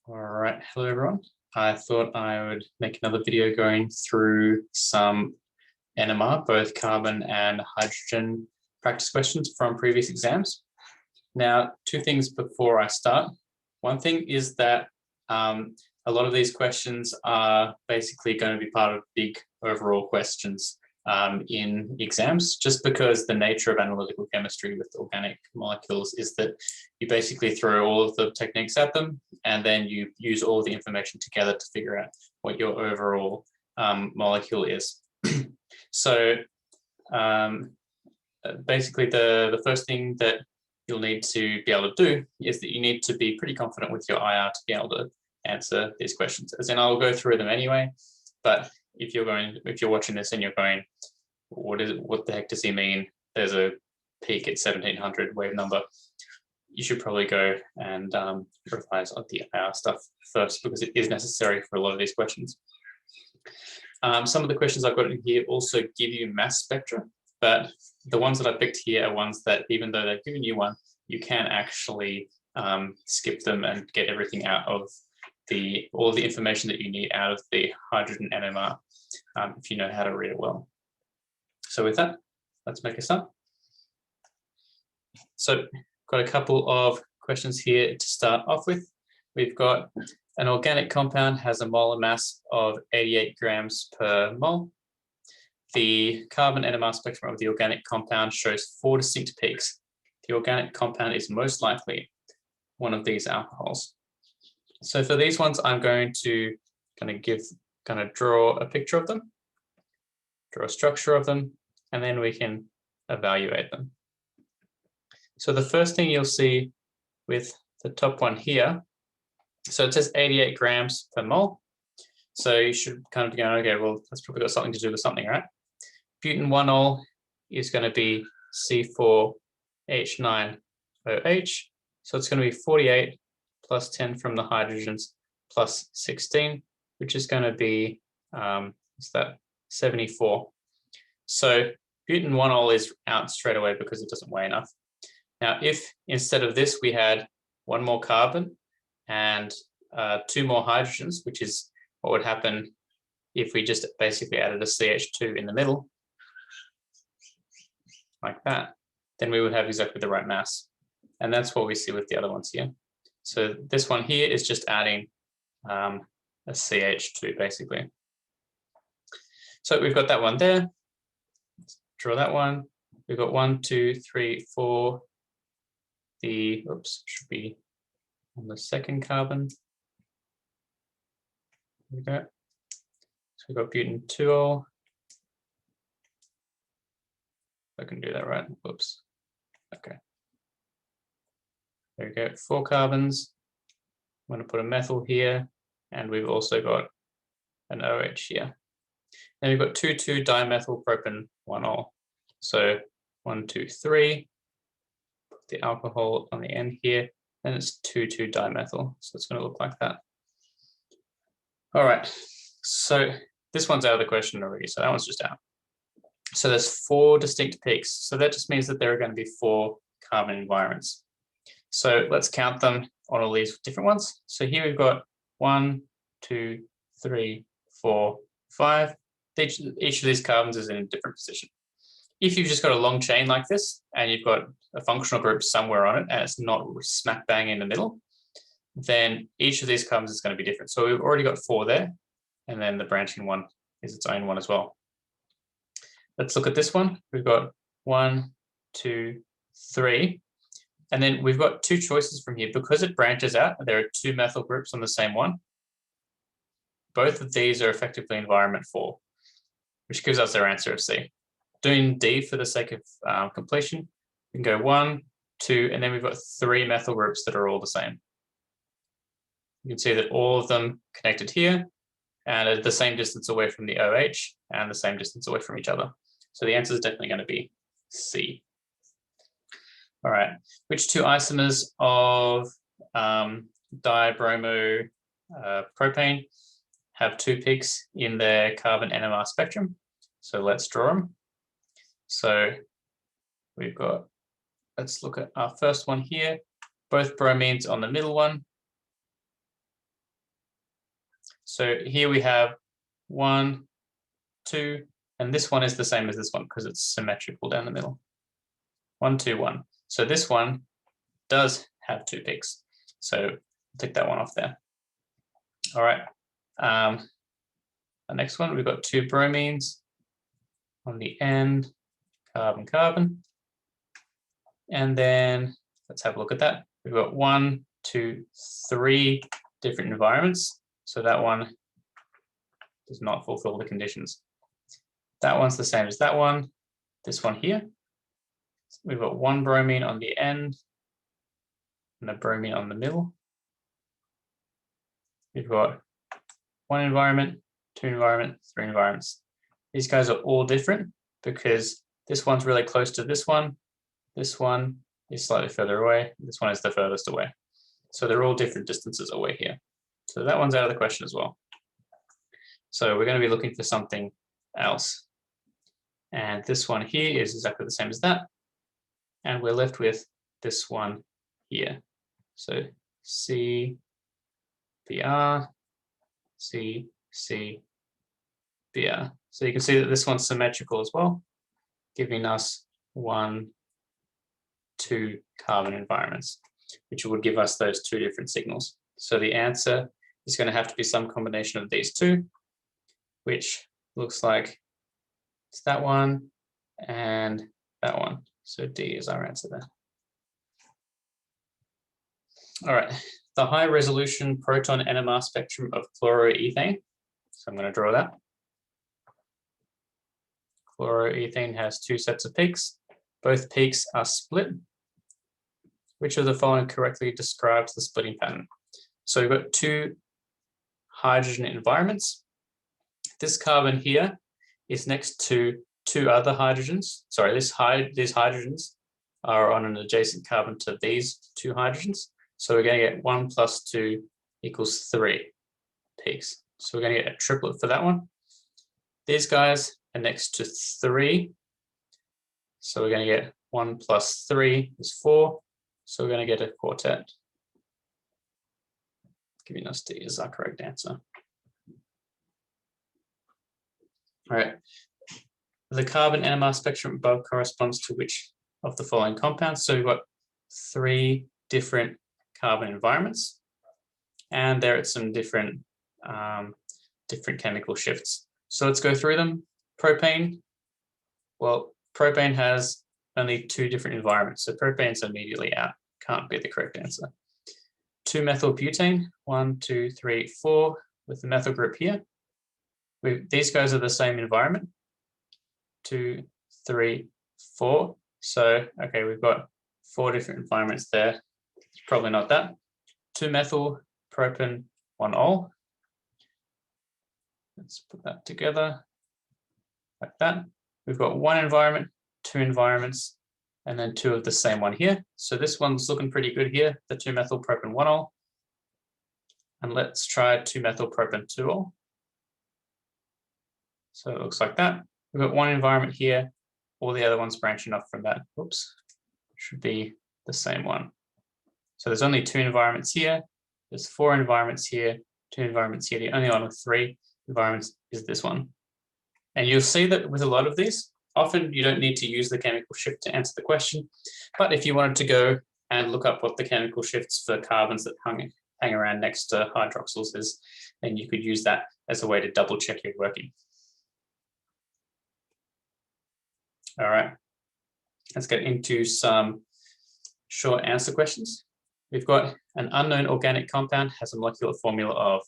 All right, hello everyone. I thought I would make another video going through some NMR, both carbon and hydrogen practice questions from previous exams. Now, two things before I start. One thing is that a lot of these questions are basically going to be part of big overall questions in exams, just because the nature of analytical chemistry with organic molecules is that you basically throw all of the techniques at them and then you use all of the information together to figure out what your overall molecule is. So basically the first thing that you'll need to be able to do is that you need to be pretty confident with your IR to be able to answer these questions. As in, I'll go through them anyway, but if you're watching this and you're going, what the heck does he mean? There's a peak at 1700 wave number. You should probably go and revise on the IR stuff first, because it is necessary for a lot of these questions. Some of the questions I've got in here also give you mass spectra, but the ones that I picked here are ones that, even though they've given you one, you can actually skip them and get everything out of all the information that you need out of the hydrogen NMR if you know how to read it well. So with that, let's make a start. So got a couple of questions here to start off with. We've got an organic compound has a molar mass of 88 grams per mole. The carbon NMR spectrum of the organic compound shows 4 distinct peaks. The organic compound is most likely one of these alcohols. So for these ones, I'm going to kind of draw a picture of them, draw a structure of them, and then we can evaluate them. So the first thing you'll see with the top one here, so it says 88 grams per mole. So you should kind of go, okay, well, that's probably got something to do with something, right? Butan 1-ol is going to be C4H9OH. So it's going to be 48 plus 10 from the hydrogens plus 16, which is going to be, what's that, 74. So butan 1-ol is out straight away because it doesn't weigh enough. Now, if instead of this, we had one more carbon and 2 more hydrogens, which is what would happen if we just basically added a CH2 in the middle, like that, then we would have exactly the right mass. And that's what we see with the other ones here. So this one here is just adding a CH2, basically. So we've got that one there. Let's draw that one. We've got 1, 2, 3, 4. The, oops, should be on the second carbon. There we go. So we've got butan 2-ol. I can do that right. Whoops. Okay. There we go. 4 carbons. I'm going to put a methyl here, and we've also got an OH here. Then we've got 2,2-dimethyl-propan 1-ol. So 1, 2, 3. Put the alcohol on the end here, and it's 2,2-dimethyl. So it's going to look like that. All right. So this one's out of the question already. So that one's just out. So there's 4 distinct peaks. So that just means that there are going to be 4 carbon environments. So let's count them on all these different ones. So here we've got 1, 2, 3, 4, 5. Each of these carbons is in a different position. If you've just got a long chain like this and you've got a functional group somewhere on it and it's not smack bang in the middle, then each of these carbons is going to be different. So we've already got 4 there, and then the branching one is its own one as well. Let's look at this one. We've got 1, 2, 3. And then we've got 2 choices from here. Because it branches out, there are 2 methyl groups on the same one. Both of these are effectively environment 4, which gives us our answer of C. Doing D for the sake of completion, we can go 1, 2, and then we've got 3 methyl groups that are all the same. You can see that all of them connected here and at the same distance away from the OH and the same distance away from each other. So the answer is definitely going to be C. All right, which 2 isomers of dibromo propane have 2 peaks in their carbon NMR spectrum? So let's draw them. So we've got, let's look at our first one here. Both bromines on the middle one. So here we have 1, 2, and this one is the same as this one because it's symmetrical down the middle. 1, 2, 1. So this one does have 2 peaks. So I'll take that one off there. All right. The next one, we've got 2 bromines on the end, carbon, carbon. And then let's have a look at that. We've got 1, 2, 3 different environments. So that one does not fulfill the conditions. That one's the same as that one. This one here. We've got 1 bromine on the end and a bromine on the middle. We've got 1 environment, 2 environment, 3 environments. These guys are all different because this one's really close to this one. This one is slightly further away. This one is the furthest away. So they're all different distances away here. So that one's out of the question as well. So we're going to be looking for something else. And this one here is exactly the same as that. And we're left with this one here. So C, Br, C, C, Br. So you can see that this one's symmetrical as well, giving us 1, 2 carbon environments, which would give us those 2 different signals. So the answer is going to have to be some combination of these 2, which looks like it's that one and that one. So D is our answer there. All right, the high resolution proton NMR spectrum of chloroethane. So I'm going to draw that. Chloroethane has 2 sets of peaks. Both peaks are split. Which of the following correctly describes the splitting pattern? So we've got 2 hydrogen environments. This carbon here is next to 2 other hydrogens. Sorry, these hydrogens are on an adjacent carbon to these 2 hydrogens. So we're going to get 1 plus 2 equals 3 peaks. So we're going to get a triplet for that one. These guys are next to 3. So we're going to get 1 plus 3 is 4. So we're going to get a quartet. Giving us D is our correct answer. All right. The carbon NMR spectrum above corresponds to which of the following compounds? So we've got 3 different carbon environments, and they're at some different chemical shifts. So let's go through them. Propane. Well, propane has only 2 different environments, so propane's immediately out. Can't be the correct answer. 2-methylbutane, 1, 2, 3, 4, with the methyl group here. These guys are the same environment. 2, 3, 4. So, okay, we've got 4 different environments there. It's probably not that. 2-methyl propane 1-ol. Let's put that together like that. We've got 1 environment, 2 environments, and then 2 of the same one here. So this one's looking pretty good here, the 2-methyl propane 1-ol. And let's try 2-methyl propane 2-ol. So it looks like that. We've got 1 environment here, all the other ones branching off from that. Oops, should be the same one. So there's only 2 environments here. There's 4 environments here, 2 environments here. The only one with 3 environments is this one. And you'll see that with a lot of these, often you don't need to use the chemical shift to answer the question. But if you wanted to go and look up what the chemical shifts for carbons that hang around next to hydroxyls is, then you could use that as a way to double check your working. All right, let's get into some short answer questions. We've got an unknown organic compound has a molecular formula of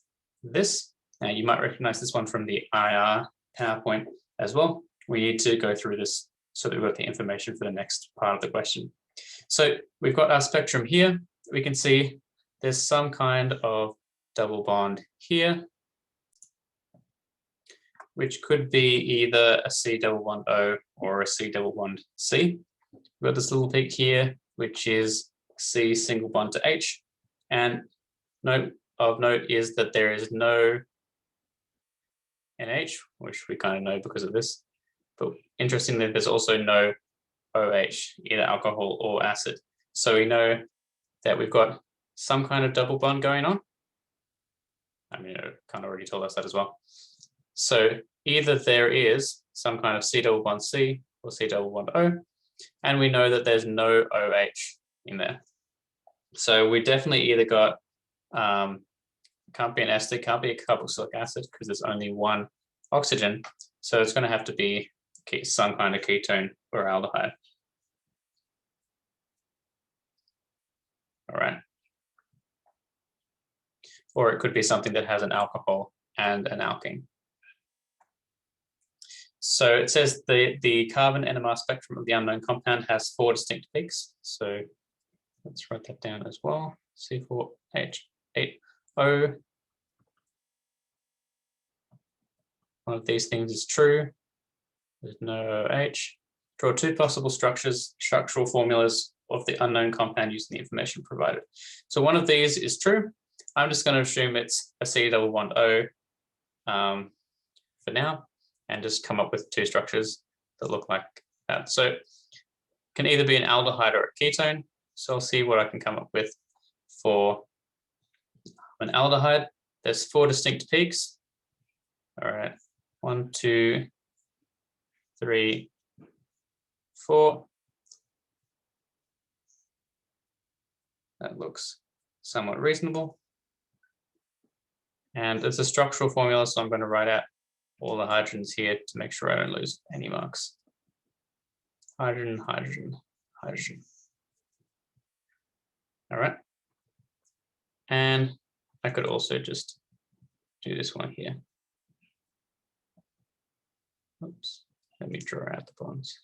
this. Now you might recognize this one from the IR PowerPoint as well. We need to go through this so that we've got the information for the next part of the question. So we've got our spectrum here. We can see there's some kind of double bond here, which could be either a C double bond O or a C double bond C. We've got this little peak here, which is C single bond to H. And note of note is that there is no NH, which we kind of know because of this. But interestingly, there's also no OH, either alcohol or acid. So we know that we've got some kind of double bond going on. I mean, it kind of already told us that as well. So either there is some kind of C double bond C or C double bond O, and we know that there's no OH in there. So we definitely either got, can't be an ester, can't be a carboxylic acid because there's only one oxygen. So it's going to have to be some kind of ketone or aldehyde. All right. Or it could be something that has an alcohol and an alkene. So it says the carbon NMR spectrum of the unknown compound has 4 distinct peaks. So let's write that down as well. C4H8O. One of these things is true. There's no OH. Draw 2 possible structural formulas of the unknown compound using the information provided. So one of these is true. I'm just going to assume it's a C double bond O for now, and just come up with 2 structures that look like that. So it can either be an aldehyde or a ketone. So I'll see what I can come up with for an aldehyde. There's 4 distinct peaks. All right, 1, 2, 3, 4. That looks somewhat reasonable. And it's a structural formula, so I'm going to write out all the hydrogens here to make sure I don't lose any marks. Hydrogen, hydrogen, hydrogen. All right. And I could also just do this one here. Oops, let me draw out the bonds.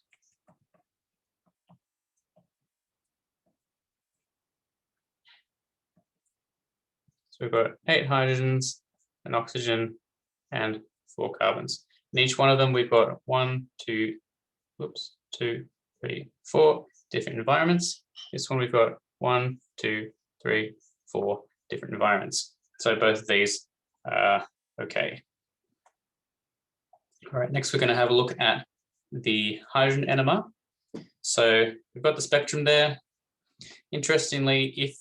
So we've got 8 hydrogens, an oxygen, and 4 carbons. In each one of them, we've got 1, 2, 3, 4 different environments. This one, we've got 1, 2, 3, 4 different environments. So both of these are okay. All right, next we're going to have a look at the hydrogen NMR. So we've got the spectrum there. Interestingly, if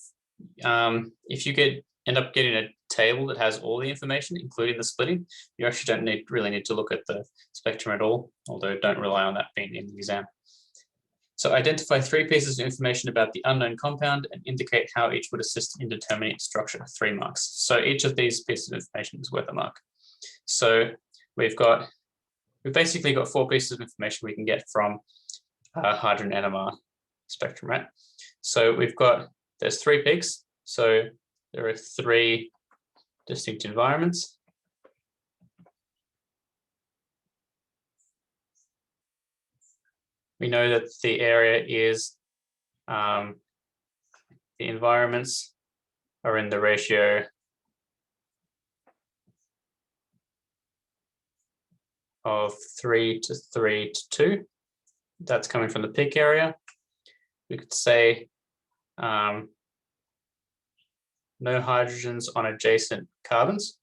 you end up getting a table that has all the information, including the splitting, you actually don't really need to look at the spectrum at all, although don't rely on that being in the exam. So identify 3 pieces of information about the unknown compound and indicate how each would assist in determining its structure, 3 marks. So each of these pieces of information is worth a mark. So we've basically got 4 pieces of information we can get from hydrogen NMR spectrum, right? So there's 3 peaks. So there are 3 distinct environments. We know that the area is, the environments are in the ratio of 3 to 3 to 2. That's coming from the peak area. We could say no hydrogens on adjacent carbons.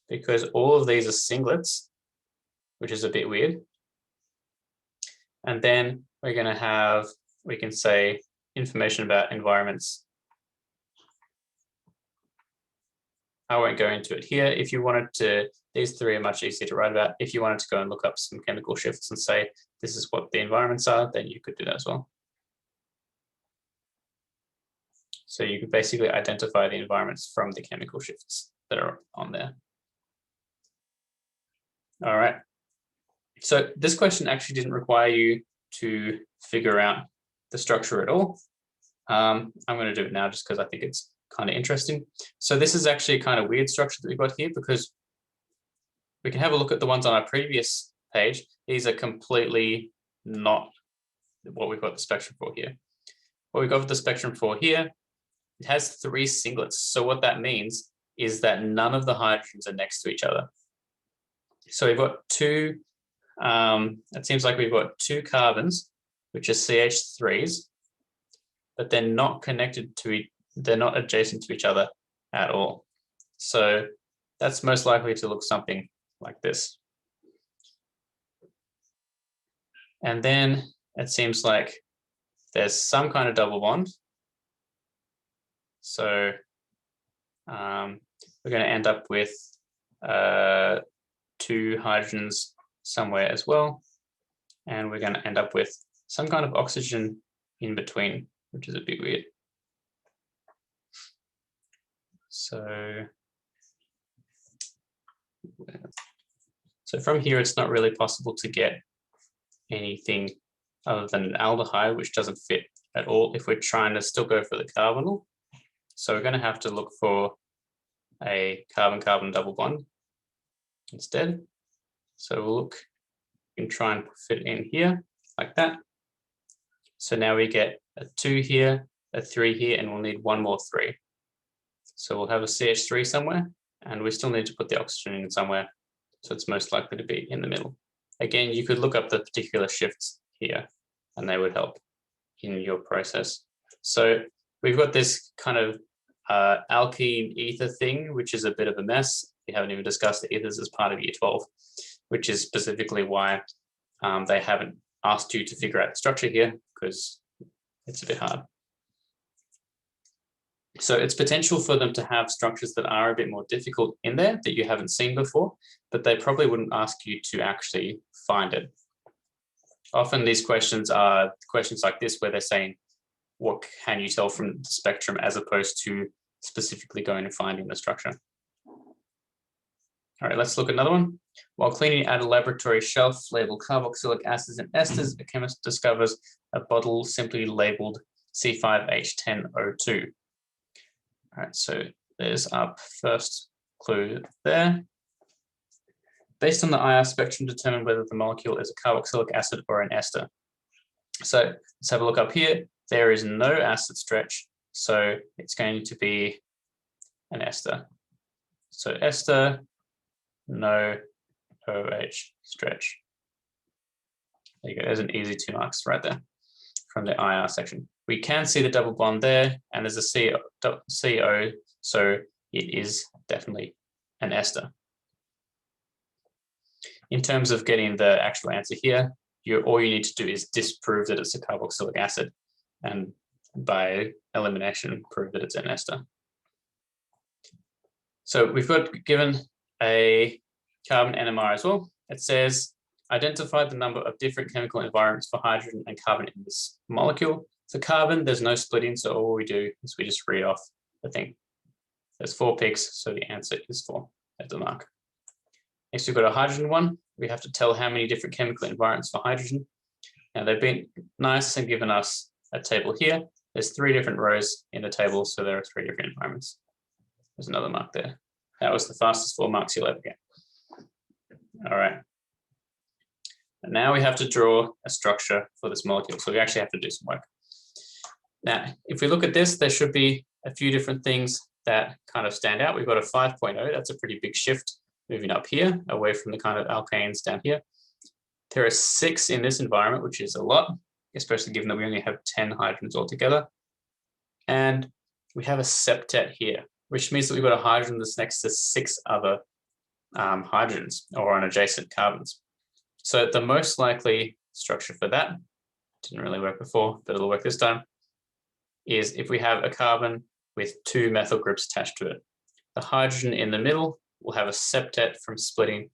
Because all of these are singlets, which is a bit weird. And then we're going to have, we can say information about environments. I won't go into it here. If you wanted to, these 3 are much easier to write about. If you wanted to go and look up some chemical shifts and say, this is what the environments are, then you could do that as well. So you could basically identify the environments from the chemical shifts that are on there. All right. So this question actually didn't require you to figure out the structure at all. I'm going to do it now just because I think it's kind of interesting. So this is actually a kind of weird structure that we've got here, because we can have a look at the ones on our previous page. These are completely not what we've got the spectrum for here. What we've got the spectrum for here, it has 3 singlets. So what that means is that none of the hydrogens are next to each other. So we've got 2, it seems like we've got 2 carbons, which are CH3s, but they're not connected to they're not adjacent to each other at all. So that's most likely to look something like this. And then it seems like there's some kind of double bond. So we're going to end up with 2 hydrogens somewhere as well. And we're going to end up with some kind of oxygen in between, which is a bit weird. So from here, it's not really possible to get anything other than an aldehyde, which doesn't fit at all if we're trying to still go for the carbonyl. So we're going to have to look for a carbon-carbon double bond instead. So we'll look and try and fit in here like that. So now we get a 2 here, a 3 here, and we'll need 1 more 3. So we'll have a CH3 somewhere, and we still need to put the oxygen in somewhere. So it's most likely to be in the middle. Again, you could look up the particular shifts here, and they would help in your process. So we've got this kind of alkene ether thing, which is a bit of a mess. We haven't even discussed the ethers as part of year 12, which is specifically why they haven't asked you to figure out the structure here, because it's a bit hard. So it's potential for them to have structures that are a bit more difficult in there that you haven't seen before, but they probably wouldn't ask you to actually find it. Often these questions are questions like this, where they're saying, what can you tell from the spectrum, as opposed to specifically going and finding the structure. All right, let's look at another one. While cleaning out a laboratory shelf labeled carboxylic acids and esters, a chemist discovers a bottle simply labeled C5H10O2. All right, so there's our first clue there. Based on the IR spectrum, determine whether the molecule is a carboxylic acid or an ester. So let's have a look up here. There is no acid stretch, so it's going to be an ester. So ester, no OH stretch. There you go, there's an easy 2 marks right there from the IR section. We can see the double bond there, and there's a CO, so it is definitely an ester. In terms of getting the actual answer here, all you need to do is disprove that it's a carboxylic acid, and by elimination, prove that it's an ester. So we've got given a carbon NMR as well. It says, identify the number of different chemical environments for hydrogen and carbon in this molecule. For carbon, there's no splitting, so all we do is we just read off the thing. There's 4 picks, so the answer is 4 at the mark. Next, we've got a hydrogen one. We have to tell how many different chemical environments for hydrogen. Now, they've been nice and given us a table here. There's 3 different rows in the table, so there are 3 different environments. There's another mark there. That was the fastest 4 marks you'll ever get. All right. And now we have to draw a structure for this molecule, so we actually have to do some work. Now, if we look at this, there should be a few different things that kind of stand out. We've got a 5.0, that's a pretty big shift moving up here, away from the kind of alkanes down here. There are 6 in this environment, which is a lot, especially given that we only have 10 hydrogens altogether. And we have a septet here, which means that we've got a hydrogen that's next to 6 other hydrogens or on adjacent carbons. So the most likely structure for that, didn't really work before, but it'll work this time, is if we have a carbon with 2 methyl groups attached to it. The hydrogen in the middle will have a septet from splitting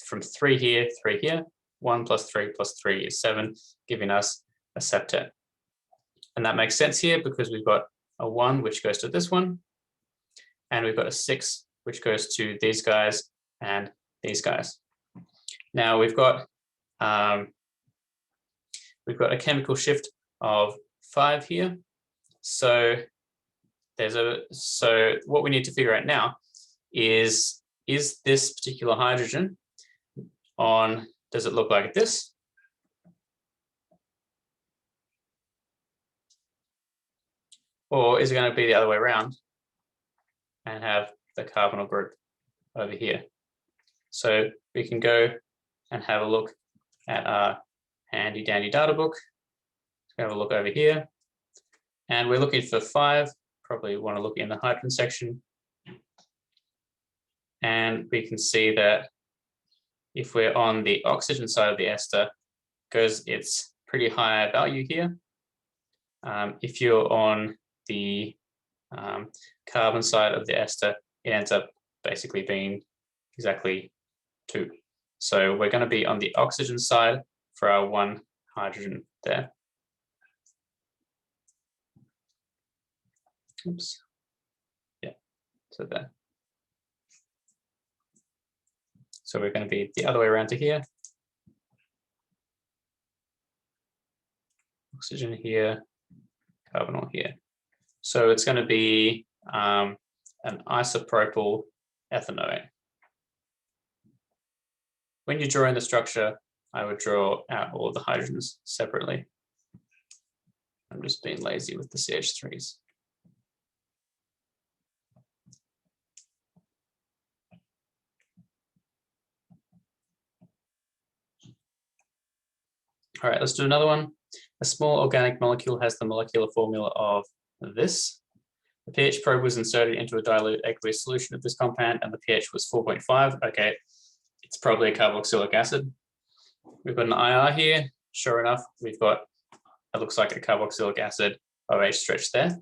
from 3 here, 3 here. 1 plus 3 plus 3 is 7, giving us a septet. And that makes sense here because we've got a 1 which goes to this one, and we've got a 6 which goes to these guys and these guys. Now we've got a chemical shift of 5 here. So what we need to figure out now is this particular hydrogen on, does it look like this? Or is it going to be the other way around and have the carbonyl group over here? So we can go and have a look at our handy dandy data book. Let's have a look over here. And we're looking for 5, probably want to look in the hydrogen section. And we can see that if we're on the oxygen side of the ester, because it's pretty high value here, if you're on the carbon side of the ester, it ends up basically being exactly 2. So we're going to be on the oxygen side for our 1 hydrogen there. Oops. Yeah, so there. So we're going to be the other way around to here. Oxygen here, carbonyl here. So it's going to be an isopropyl ethanoate. When you're drawing the structure, I would draw out all of the hydrogens separately. I'm just being lazy with the CH3s. All right, let's do another one. A small organic molecule has the molecular formula of this. The pH probe was inserted into a dilute aqueous solution of this compound and the pH was 4.5. Okay, it's probably a carboxylic acid. We've got an IR here. Sure enough, we've got, it looks like a carboxylic acid OH stretch there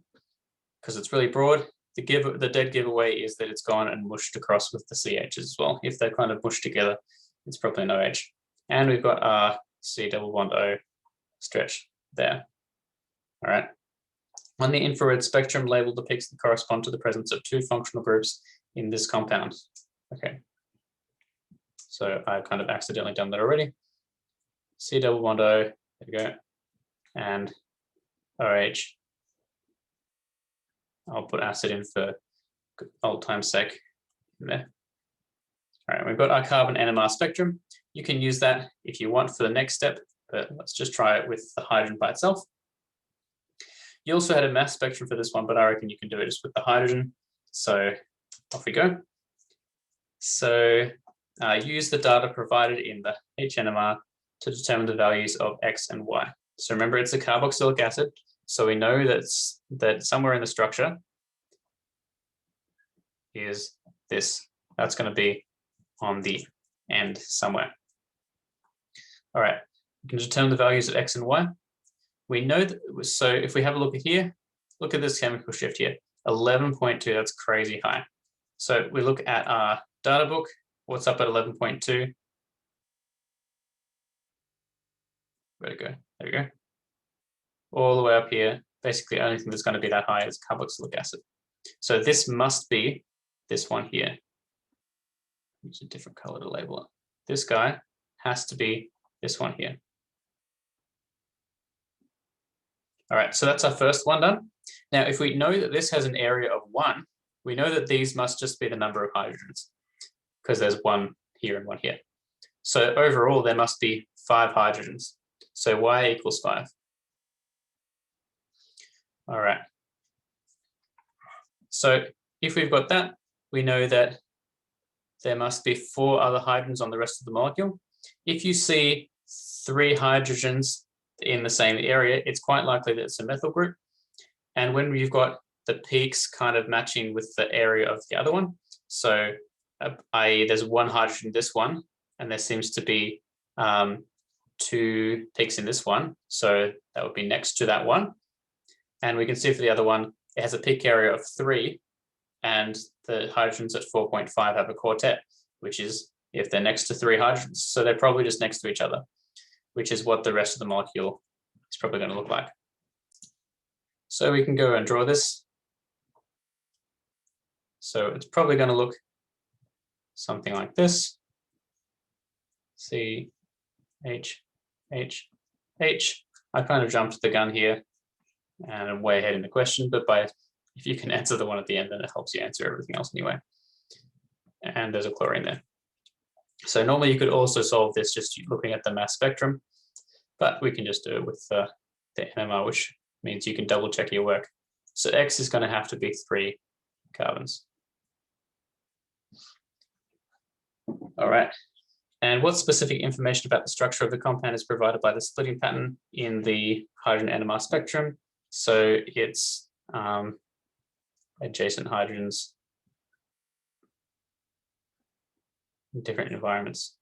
because it's really broad. The dead giveaway is that it's gone and mushed across with the CHs as well. If they're kind of mushed together, it's probably an OH. And we've got our C double bond O stretch there. All right. On the infrared spectrum, label depicts that correspond to the presence of 2 functional groups in this compound. Okay. So I've kind of accidentally done that already. C double bond O, there we go. And OH. I'll put acid in for old time's sake in there. All right, we've got our carbon NMR spectrum. You can use that if you want for the next step, but let's just try it with the hydrogen by itself. You also had a mass spectrum for this one, but I reckon you can do it just with the hydrogen. So off we go. So use the data provided in the HNMR to determine the values of X and Y. So remember, it's a carboxylic acid. So we know that somewhere in the structure is this. That's going to be on the end somewhere. All right, we can determine the values of X and Y. We know that, so if we have a look at here, look at this chemical shift here, 11.2, that's crazy high. So we look at our data book, what's up at 11.2? Where'd it go? There we go. All the way up here, basically the only thing that's going to be that high is carboxylic acid. So this must be this one here. Use a different color to label it. This guy has to be this one here. All right, so that's our first one done. Now, if we know that this has an area of 1, we know that these must just be the number of hydrogens because there's 1 here and 1 here. So overall, there must be 5 hydrogens. So Y equals 5. All right. So if we've got that, we know that there must be 4 other hydrogens on the rest of the molecule. If you see 3 hydrogens in the same area, it's quite likely that it's a methyl group. And when you've got the peaks kind of matching with the area of the other one, so i.e. there's 1 hydrogen in this one, and there seems to be 2 peaks in this one, so that would be next to that one. And we can see for the other one, it has a peak area of 3, and the hydrogens at 4.5 have a quartet, which is if they're next to 3 hydrogens. So they're probably just next to each other, which is what the rest of the molecule is probably going to look like. So we can go and draw this. So it's probably going to look something like this. C, H, H, H. I kind of jumped the gun here and I'm way ahead in the question, but if you can answer the one at the end, then it helps you answer everything else anyway. And there's a chlorine there. So normally you could also solve this just looking at the mass spectrum, but we can just do it with the NMR, which means you can double check your work. So X is going to have to be 3 carbons. All right. And what specific information about the structure of the compound is provided by the splitting pattern in the hydrogen NMR spectrum? So it's adjacent hydrogens in different environments.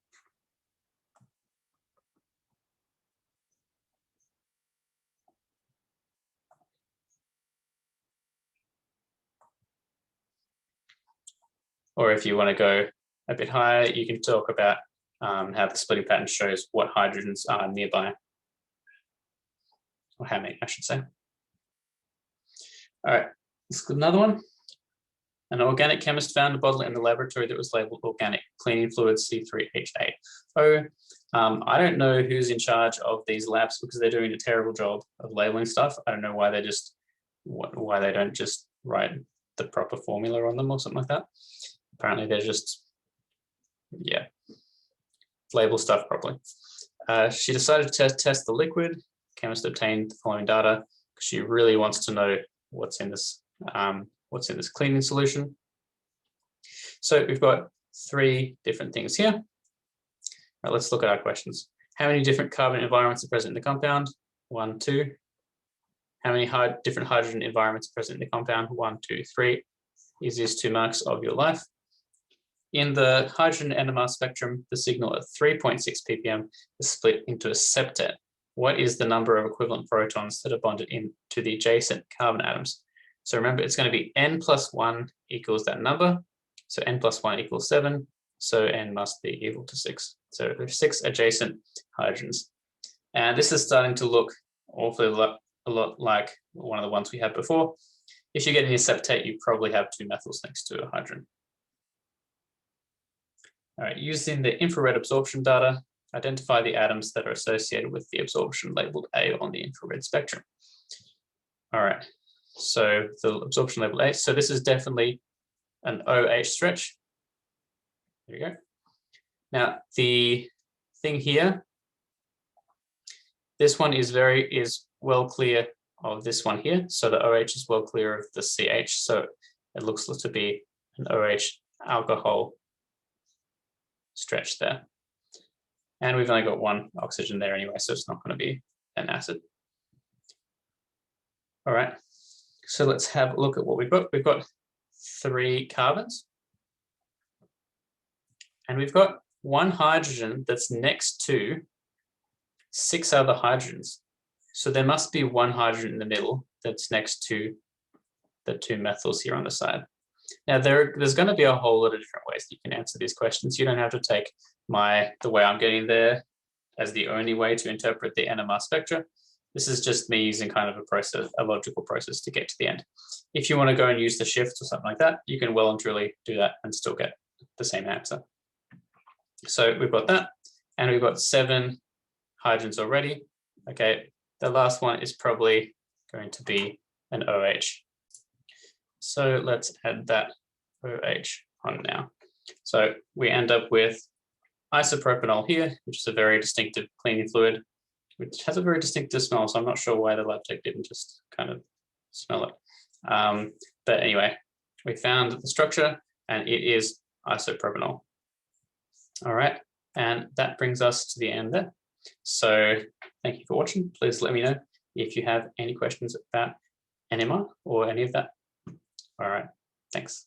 Or if you want to go a bit higher, you can talk about how the splitting pattern shows what hydrogens are nearby. Or how many, I should say. All right, let's get another one. An organic chemist found a bottle in the laboratory that was labeled organic cleaning fluid C3H8O. I don't know who's in charge of these labs because they're doing a terrible job of labeling stuff. I don't know why they just why they don't just write the proper formula on them or something like that. Apparently they're just, yeah, label stuff properly. She decided to test the liquid. Chemist obtained the following data because she really wants to know what's in this cleaning solution. So we've got 3 different things here. Right, let's look at our questions. How many different carbon environments are present in the compound? 1, 2. How many different hydrogen environments are present in the compound? 1, 2, 3. Easiest 2 marks of your life. In the hydrogen NMR spectrum, the signal at 3.6 ppm is split into a septet. What is the number of equivalent protons that are bonded into the adjacent carbon atoms? So remember, it's going to be n plus 1 equals that number. So n plus 1 equals 7. So n must be equal to 6. So there's 6 adjacent hydrogens. And this is starting to look awfully a lot like one of the ones we had before. If you get in a septate, you probably have 2 methyls next to a hydrogen. All right, using the infrared absorption data, identify the atoms that are associated with the absorption labeled A on the infrared spectrum. All right, so the absorption labeled A. So this is definitely an OH stretch. There you go. Now the thing here, this one is well clear of this one here. So the OH is well clear of the CH. So it looks to be an OH alcohol stretch there. And we've only got 1 oxygen there anyway, so it's not going to be an acid. All right, so let's have a look at what we've got. We've got 3 carbons. And we've got 1 hydrogen that's next to 6 other hydrogens. So there must be 1 hydrogen in the middle that's next to the 2 methyls here on the side. Now there's going to be a whole lot of different ways that you can answer these questions. You don't have to take the way I'm getting there as the only way to interpret the NMR spectra. This is just me using kind of a logical process to get to the end. If you want to go and use the shift or something like that, you can well and truly do that and still get the same answer. So we've got that, and we've got 7 hydrogens already. Okay, the last one is probably going to be an OH. So let's add that OH on now. So we end up with isopropanol here, which is a very distinctive cleaning fluid, which has a very distinctive smell. So I'm not sure why the lab tech didn't just kind of smell it. But anyway, we found the structure, and it is isopropanol. All right, and that brings us to the end there. So thank you for watching. Please let me know if you have any questions about NMR or any of that. All right, thanks.